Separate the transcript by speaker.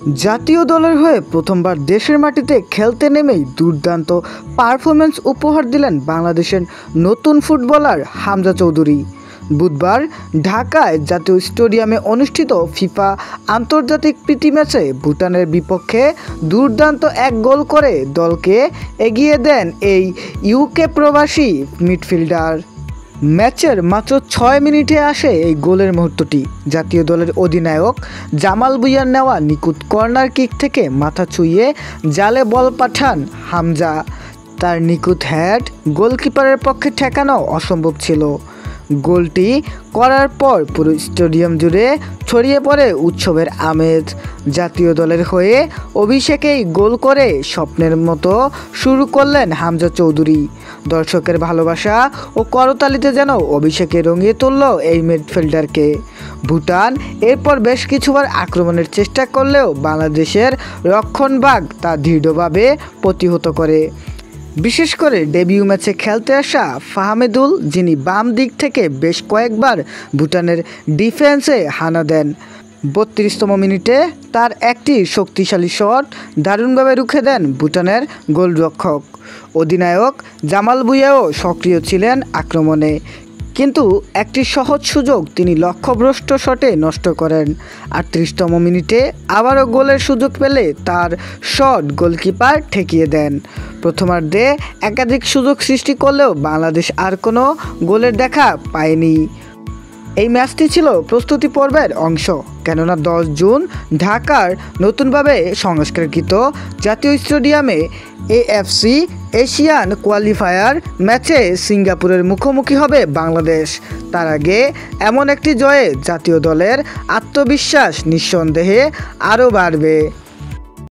Speaker 1: জাতীয় দলের হয়ে প্রথমবার দেশের মাটিতে খেলতে নেমেই দুর্দান্ত পারফরম্যান্স উপহার দিলেন বাংলাদেশের নতুন ফুটবলার হামজা চৌধুরী। বুধবার ঢাকায় জাতীয় স্টেডিয়ামে অনুষ্ঠিত ফিফা আন্তর্জাতিক প্রীতি ম্যাচে ভুটানের বিপক্ষে দুর্দান্ত এক গোল করে দলকে এগিয়ে দেন এই ইউকে প্রবাসী মিডফিল্ডার। ম্যাচের মাত্র ৬ মিনিটে আসে এই গোলের মুহূর্তটি। জাতীয় দলের অধিনায়ক জামাল ভুঁইয়ার নেওয়া নিখুঁত কর্নার কিক থেকে মাথা ছুঁয়ে জালে বল পাঠান হামজা। তার নিখুঁত হেড গোলকিপারের পক্ষে ঠেকানো অসম্ভব ছিল। গোলটি করার পর পুরো স্টেডিয়াম জুড়ে ছড়িয়ে পড়ে উৎসবের আমেজ। জাতীয় দলের হয়ে অভিষেকেই গোল করে স্বপ্নের মতো শুরু করলেন হামজা চৌধুরী। দর্শকের ভালোবাসা ও করতালিতে যেন অভিষেকে রঙিয়ে তুলল এই মিডফিল্ডারকে। ভুটান এরপর বেশ কিছুবার আক্রমণের চেষ্টা করলেও বাংলাদেশের রক্ষণভাগ তা দৃঢ়ভাবে প্রতিহত করে। বিশেষ করে ডেবিউ ম্যাচে খেলতে আসা ফাহমিদুল, যিনি বাম দিক থেকে বেশ কয়েকবার ভুটানের ডিফেন্সে হানা দেন। ৩২তম মিনিটে তার একটি শক্তিশালী শট দারুণভাবে রুখে দেন ভুটানের গোলরক্ষক। অধিনায়ক জামাল ভুঁইয়াও সক্রিয় ছিলেন আক্রমণে, কিন্তু একটি সহজ সুযোগ তিনি লক্ষ্যভ্রষ্ট শটে নষ্ট করেন। ৩৮তম মিনিটে আবারও গোলের সুযোগ পেলে তার শট গোলকিপার ঠেকিয়ে দেন। প্রথমার্ধে একাধিক সুযোগ সৃষ্টি করলেও বাংলাদেশ আর কোনো গোলের দেখা পায়নি। এই ম্যাচটি ছিল প্রস্তুতি পর্বের অংশ, কেননা ১০ জুন ঢাকার নতুনভাবে সংস্কারকৃত জাতীয় স্টেডিয়ামে এএফসি এশিয়ান কোয়ালিফায়ার ম্যাচে সিঙ্গাপুরের মুখোমুখি হবে বাংলাদেশ। তার আগে এমন একটি জয়ে জাতীয় দলের আত্মবিশ্বাস নিঃসন্দেহে আরও বাড়বে।